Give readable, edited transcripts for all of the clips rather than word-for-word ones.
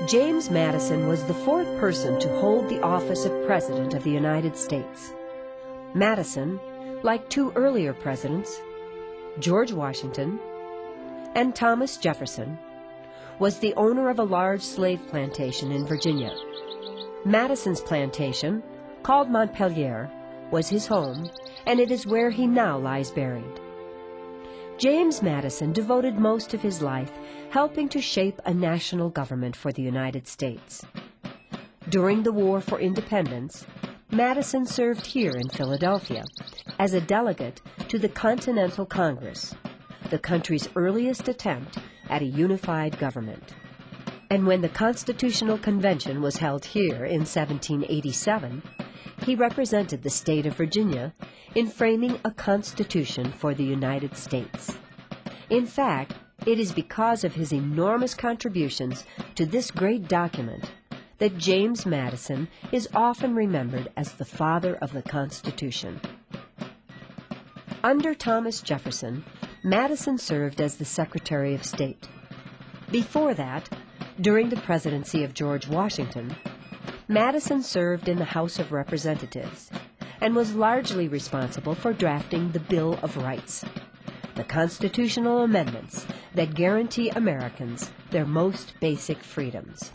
James Madison was the fourth person to hold the office of President of the United States. Madison, like two earlier presidents, George Washington and Thomas Jefferson, was the owner of a large slave plantation in Virginia. Madison's plantation, called Montpelier, was his home, and it is where he now lies buried. James Madison devoted most of his life helping to shape a national government for the United States. During the War for Independence, Madison served here in Philadelphia as a delegate to the Continental Congress, the country's earliest attempt at a unified government. And when the Constitutional Convention was held here in 1787, he represented the state of Virginia in framing a constitution for the United States. In fact, it is because of his enormous contributions to this great document that James Madison is often remembered as the father of the Constitution. Under Thomas Jefferson, Madison served as the Secretary of State. Before that, during the presidency of George Washington, Madison served in the House of Representatives and was largely responsible for drafting the Bill of Rights, the constitutional amendments that guarantee Americans their most basic freedoms.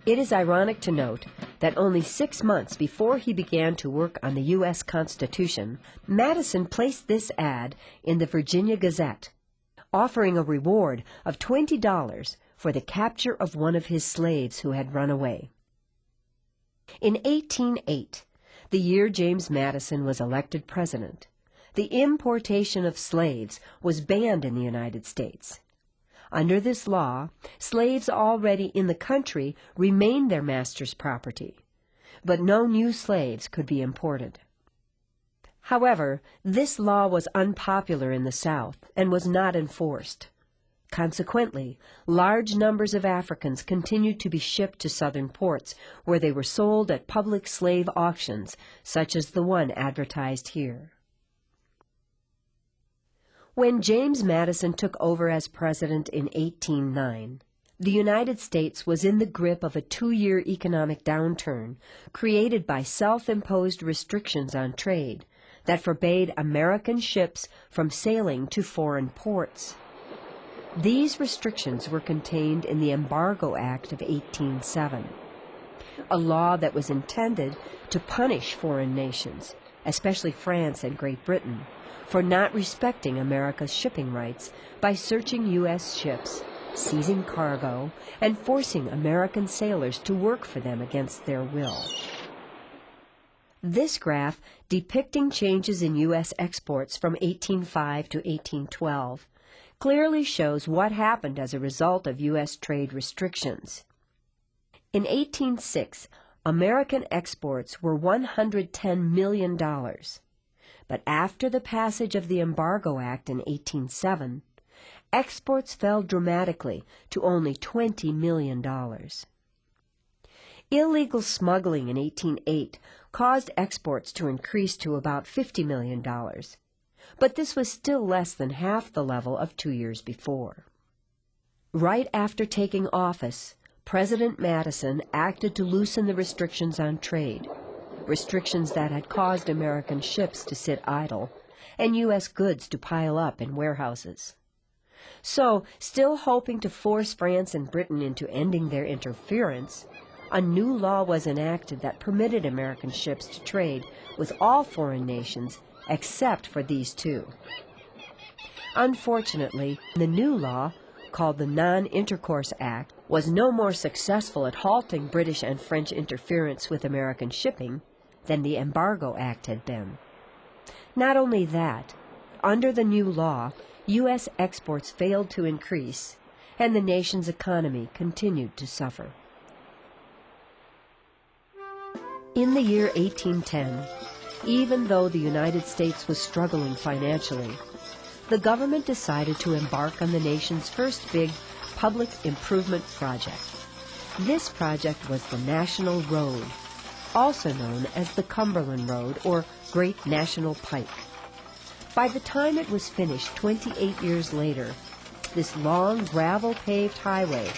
It is ironic to note that only 6 months before he began to work on the U.S. Constitution, Madison placed this ad in the Virginia Gazette, offering a reward of $20 for the capture of one of his slaves who had run away. In 1808, the year James Madison was elected president, the importation of slaves was banned in the United States. Under this law, slaves already in the country remained their master's property, but no new slaves could be imported. However, this law was unpopular in the South and was not enforced. Consequently, large numbers of Africans continued to be shipped to southern ports, where they were sold at public slave auctions, such as the one advertised here. When James Madison took over as president in 1809, the United States was in the grip of a 2-year economic downturn created by self-imposed restrictions on trade that forbade American ships from sailing to foreign ports. These restrictions were contained in the Embargo Act of 1807, a law that was intended to punish foreign nations, especially France and Great Britain, for not respecting America's shipping rights by searching U.S. ships, seizing cargo, and forcing American sailors to work for them against their will. This graph, depicting changes in U.S. exports from 1805 to 1812, clearly shows what happened as a result of U.S. trade restrictions. In 1806, American exports were $110 million, but after the passage of the Embargo Act in 1807, exports fell dramatically to only $20 million. Illegal smuggling in 1808 caused exports to increase to about $50 million. But this was still less than half the level of 2 years before. Right after taking office, President Madison acted to loosen the restrictions on trade, restrictions that had caused American ships to sit idle and U.S. goods to pile up in warehouses. So, still hoping to force France and Britain into ending their interference, a new law was enacted that permitted American ships to trade with all foreign nations except for these two. Unfortunately, the new law, called the Non-Intercourse Act, was no more successful at halting British and French interference with American shipping than the Embargo Act had been. Not only that, under the new law, U.S. exports failed to increase, and the nation's economy continued to suffer. In the year 1810, even though the United States was struggling financially, the government decided to embark on the nation's first big public improvement project. This project was the National Road, also known as the Cumberland Road or Great National Pike. By the time it was finished 28 years later, this long gravel-paved highway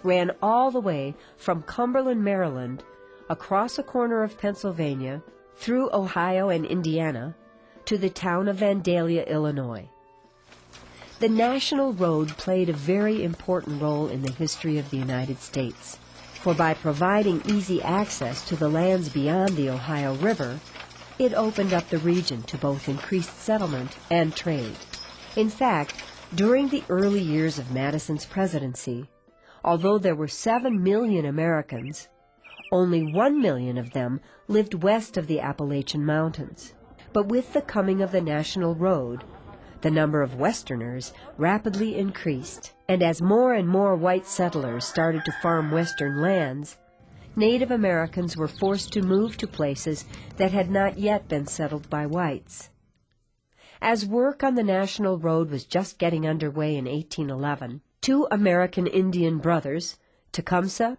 ran all the way from Cumberland, Maryland, across a corner of Pennsylvania, through Ohio and Indiana, to the town of Vandalia, Illinois. The National Road played a very important role in the history of the United States, for by providing easy access to the lands beyond the Ohio River, it opened up the region to both increased settlement and trade. In fact, during the early years of Madison's presidency, although there were 7 million Americans, only 1 million of them lived west of the Appalachian Mountains. But with the coming of the National Road, the number of Westerners rapidly increased, and as more and more white settlers started to farm Western lands, Native Americans were forced to move to places that had not yet been settled by whites. As work on the National Road was just getting underway in 1811, 2 American Indian brothers, Tecumseh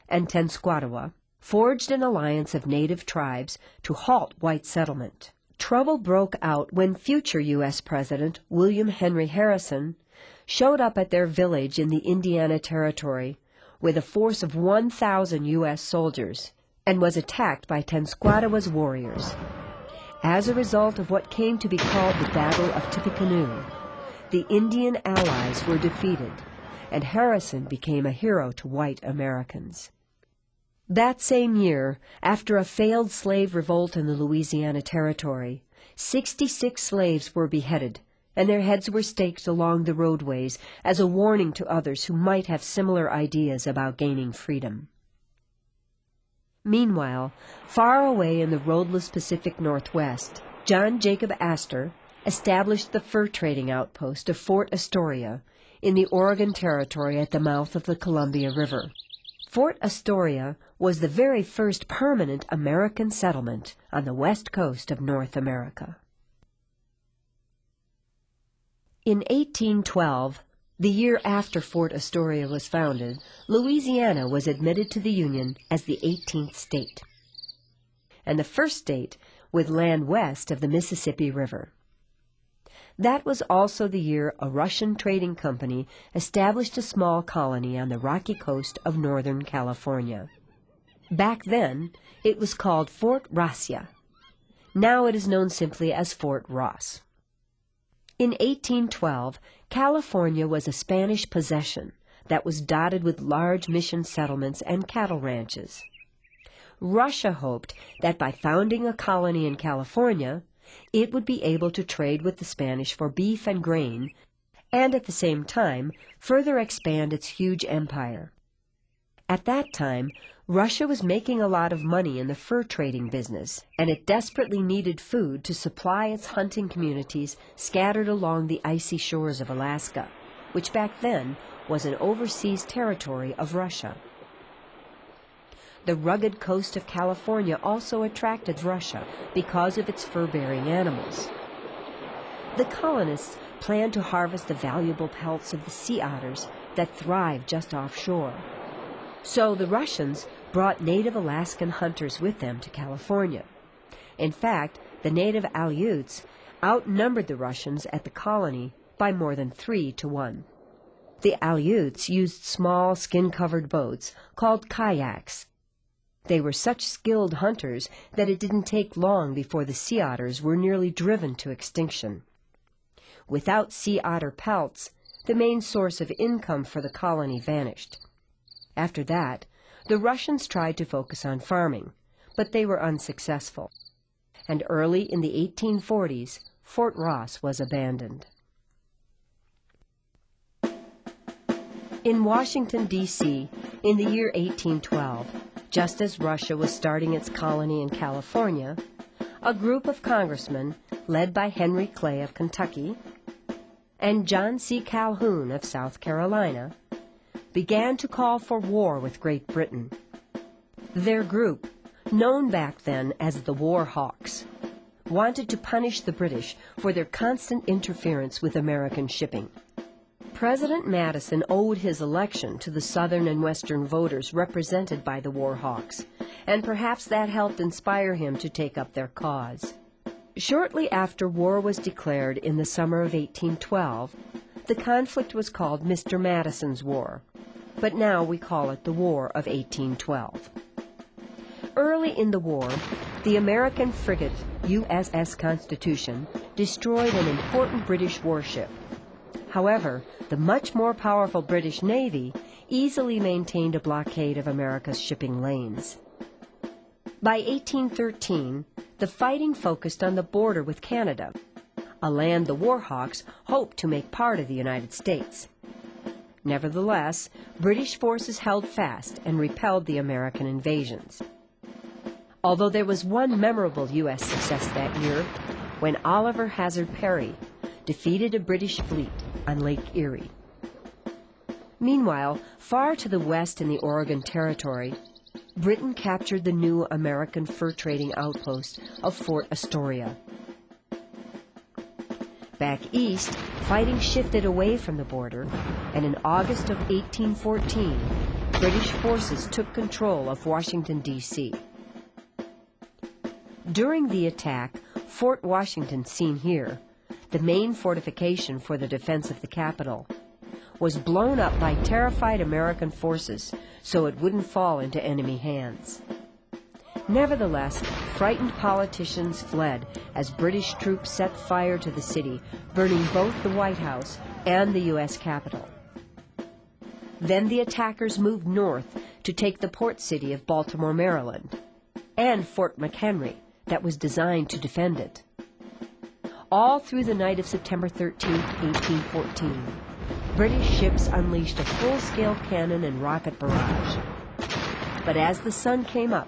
and Tenskwatawa, forged an alliance of native tribes to halt white settlement. Trouble broke out when future U.S. President William Henry Harrison showed up at their village in the Indiana Territory with a force of 1,000 U.S. soldiers and was attacked by Tenskwatawa's warriors. As a result of what came to be called the Battle of Tippecanoe, the Indian allies were defeated, and Harrison became a hero to white Americans. That same year, after a failed slave revolt in the Louisiana Territory, 66 slaves were beheaded, and their heads were staked along the roadways as a warning to others who might have similar ideas about gaining freedom. Meanwhile, far away in the roadless Pacific Northwest, John Jacob Astor established the fur trading outpost of Fort Astoria in the Oregon Territory at the mouth of the Columbia River. Fort Astoria was the very first permanent American settlement on the west coast of North America. In 1812, the year after Fort Astoria was founded, Louisiana was admitted to the Union as the 18th state, and the first state with land west of the Mississippi River. That was also the year a Russian trading company established a small colony on the rocky coast of Northern California. Back then, it was called Fort Rassia. Now it is known simply as Fort Ross. In 1812, California was a Spanish possession that was dotted with large mission settlements and cattle ranches. Russia hoped that by founding a colony in California, it would be able to trade with the Spanish for beef and grain, and at the same time further expand its huge empire. At that time, Russia was making a lot of money in the fur trading business, and it desperately needed food to supply its hunting communities scattered along the icy shores of Alaska, which back then was an overseas territory of Russia. The rugged coast of California also attracted Russia because of its fur-bearing animals. The colonists planned to harvest the valuable pelts of the sea otters that thrive just offshore. So the Russians brought native Alaskan hunters with them to California. In fact, the native Aleuts outnumbered the Russians at the colony by more than 3 to 1. The Aleuts used small skin-covered boats called kayaks. They were such skilled hunters that it didn't take long before the sea otters were nearly driven to extinction. Without sea otter pelts, the main source of income for the colony vanished. After that, the Russians tried to focus on farming, but they were unsuccessful. And early in the 1840s, Fort Ross was abandoned. In Washington, D.C., in the year 1812, just as Russia was starting its colony in California, a group of congressmen, led by Henry Clay of Kentucky and John C. Calhoun of South Carolina, began to call for war with Great Britain. Their group, known back then as the War Hawks, wanted to punish the British for their constant interference with American shipping. President Madison owed his election to the Southern and Western voters represented by the war hawks, and perhaps that helped inspire him to take up their cause. Shortly after war was declared in the summer of 1812, the conflict was called Mr. Madison's War, but now we call it the War of 1812. Early in the war, the American frigate USS Constitution destroyed an important British warship. However, the much more powerful British Navy easily maintained a blockade of America's shipping lanes. By 1813, the fighting focused on the border with Canada, a land the war hawks hoped to make part of the United States. Nevertheless, British forces held fast and repelled the American invasions. Although there was one memorable U.S. success that year, when Oliver Hazard Perry defeated a British fleet on Lake Erie. Meanwhile, far to the west in the Oregon Territory, Britain captured the new American fur trading outpost of Fort Astoria. Back east, fighting shifted away from the border, and in August of 1814, British forces took control of Washington, D.C. During the attack, Fort Washington, seen here, the main fortification for the defense of the capital, was blown up by terrified American forces so it wouldn't fall into enemy hands. Nevertheless, frightened politicians fled as British troops set fire to the city, burning both the White House and the U.S. Capitol. Then the attackers moved north to take the port city of Baltimore, Maryland, and Fort McHenry, that was designed to defend it. All through the night of September 13, 1814, British ships unleashed a full-scale cannon and rocket barrage. But as the sun came up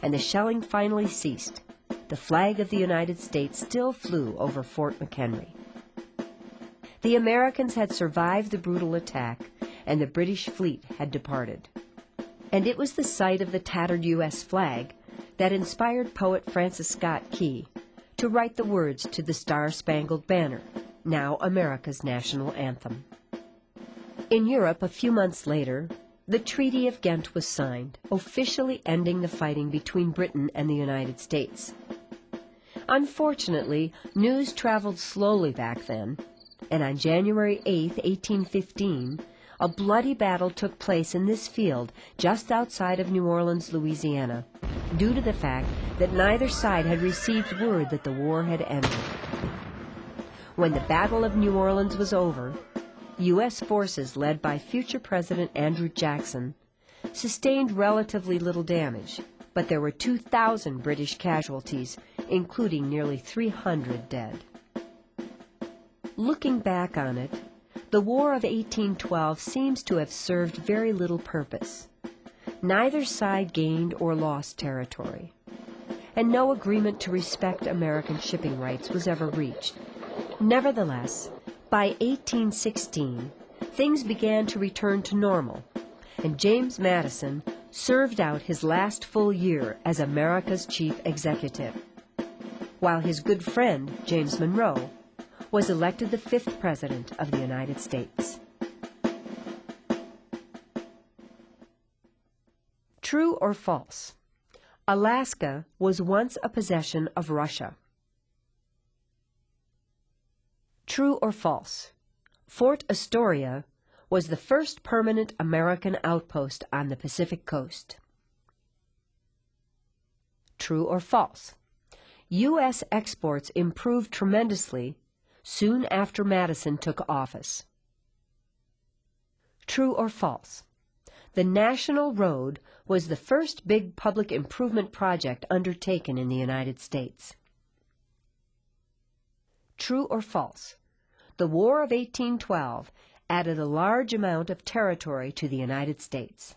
and the shelling finally ceased, the flag of the United States still flew over Fort McHenry. The Americans had survived the brutal attack, and the British fleet had departed. And it was the sight of the tattered U.S. flag that inspired poet Francis Scott Key to write the words to the Star-Spangled Banner, now America's national anthem. In Europe, a few months later, the Treaty of Ghent was signed, officially ending the fighting between Britain and the United States. Unfortunately, news traveled slowly back then, and on January 8, 1815, a bloody battle took place in this field just outside of New Orleans, Louisiana, due to the fact that neither side had received word that the war had ended. When the Battle of New Orleans was over, U.S. forces led by future President Andrew Jackson sustained relatively little damage, but there were 2,000 British casualties, including nearly 300 dead. Looking back on it, the War of 1812 seems to have served very little purpose. Neither side gained or lost territory, and no agreement to respect American shipping rights was ever reached. Nevertheless, by 1816, things began to return to normal, and James Madison served out his last full year as America's chief executive, while his good friend, James Monroe, was elected the 5th President of the United States. True or false? Alaska was once a possession of Russia. True or false? Fort Astoria was the first permanent American outpost on the Pacific coast. True or false? U.S. exports improved tremendously soon after Madison took office. True or false? The National Road was the first big public improvement project undertaken in the United States. True or false? The War of 1812 added a large amount of territory to the United States.